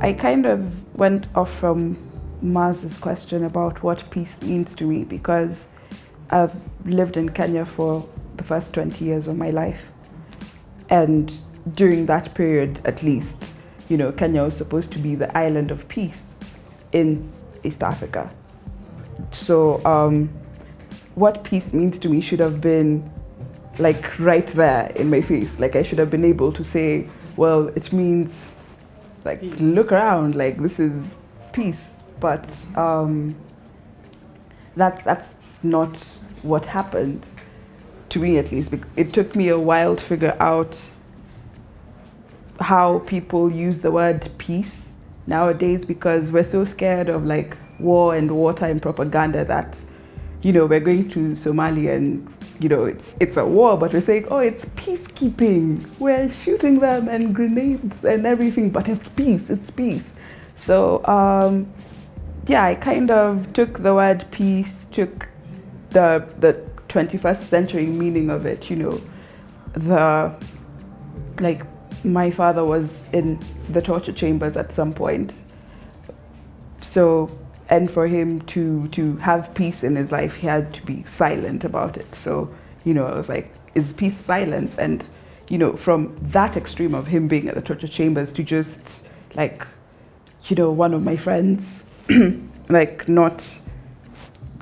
I kind of went off from Mars's question about what peace means to me because I've lived in Kenya for the first 20 years of my life. And during that period, at least, you know, Kenya was supposed to be the island of peace in East Africa. So what peace means to me should have been like right there in my face. Like I should have been able to say, well, it means like look around, like this is peace. But that's not what happened, to me at least. It took me a while to figure out how people use the word peace nowadays, because we're so scared of like war and wartime propaganda that, you know, we're going to Somalia and, you know, it's a war, but we're saying, oh, it's peacekeeping. We're shooting them and grenades and everything, but it's peace. So, yeah, I kind of took the word peace, took the 21st century meaning of it, you know, like my father was in the torture chambers at some point. So, and for him to have peace in his life, he had to be silent about it. So, you know, I was like, is peace silence? And, you know, from that extreme of him being at the torture chambers to just like, you know, one of my friends, like not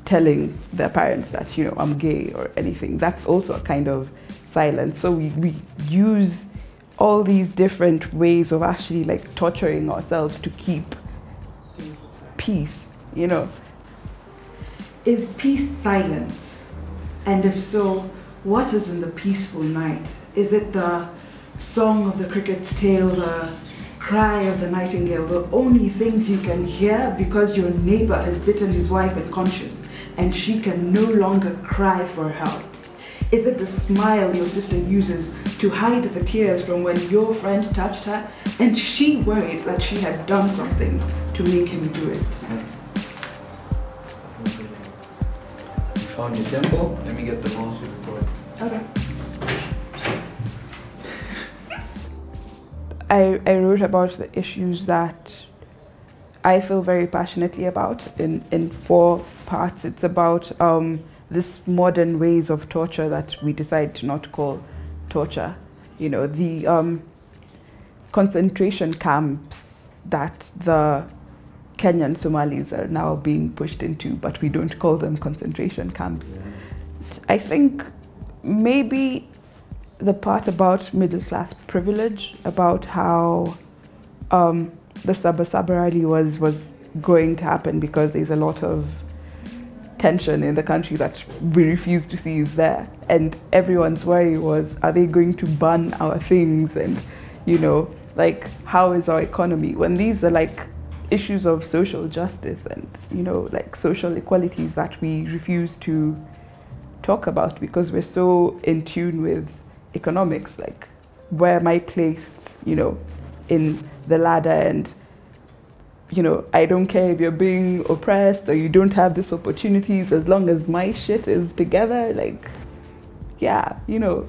telling their parents that, you know, I'm gay or anything. That's also a kind of silence. So we use all these different ways of actually like torturing ourselves to keep peace, you know. Is peace silence? And if so, what is in the peaceful night? Is it the song of the cricket's tail, the cry of the nightingale, the only things you can hear because your neighbor has bitten his wife unconscious and she can no longer cry for help? Is it the smile your sister uses to hide the tears from when your friend touched her and she worried that she had done something to make him do it? You found your tempo? Let me get the mouse with the cord. Okay. I wrote about the issues that I feel very passionately about in 4 parts. It's about this modern ways of torture that we decide to not call torture. You know, the concentration camps that the Kenyan Somalis are now being pushed into, but we don't call them concentration camps. I think maybe the part about middle class privilege, about how the Sabasaba rally was going to happen because there's a lot of tension in the country that we refuse to see is there. And everyone's worry was, are they going to ban our things? And, you know, like, how is our economy? When these are like issues of social justice and, you know, like social equalities that we refuse to talk about because we're so in tune with economics, like where am I placed, you know, in the ladder, and, you know, I don't care if you're being oppressed or you don't have these opportunities as long as my shit is together, like, yeah, you know,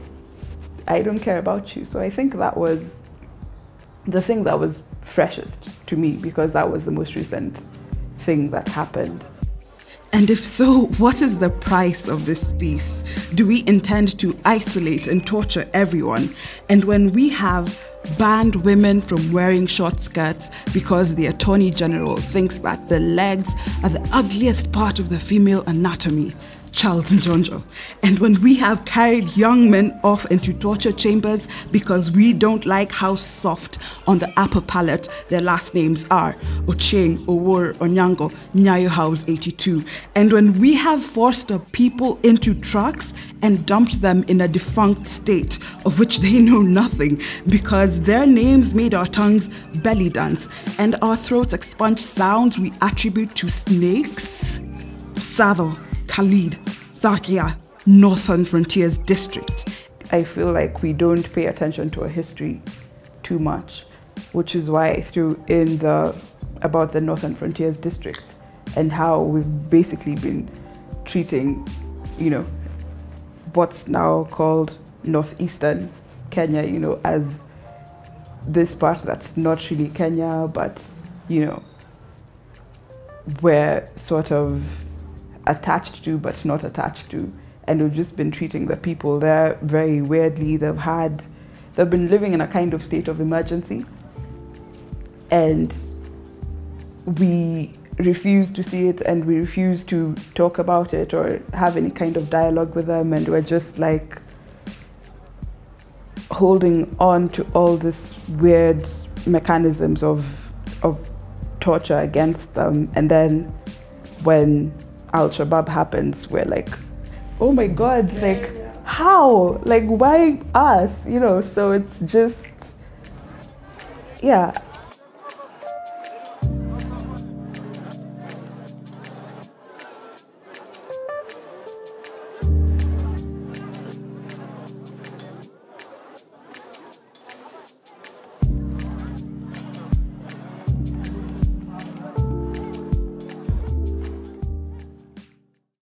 I don't care about you. So I think that was the thing that was freshest to me because that was the most recent thing that happened. And if so, what is the price of this peace? Do we intend to isolate and torture everyone? And when we have banned women from wearing short skirts because the Attorney General thinks that the legs are the ugliest part of the female anatomy, Charles Njonjo. And when we have carried young men off into torture chambers because we don't like how soft on the upper palate their last names are, Ochieng, Awuor, Onyango, Nyayo House 82. And when we have forced our people into trucks and dumped them in a defunct state of which they know nothing because their names made our tongues belly dance and our throats expunge sounds we attribute to snakes. Sado, Khalid, Thakia, Northern Frontiers District. I feel like we don't pay attention to our history too much, which is why I threw in about the Northern Frontiers District and how we've basically been treating, you know, what's now called northeastern Kenya, you know, as this part that's not really Kenya, but you know, we're sort of attached to but not attached to, and we've just been treating the people there very weirdly. They've been living in a kind of state of emergency, and we refuse to see it, and we refuse to talk about it or have any kind of dialogue with them, and we're just like holding on to all this weird mechanisms of torture against them. And then when Al-Shabaab happens, we're like, oh my God, like how? Like why us? You know, so it's just, yeah,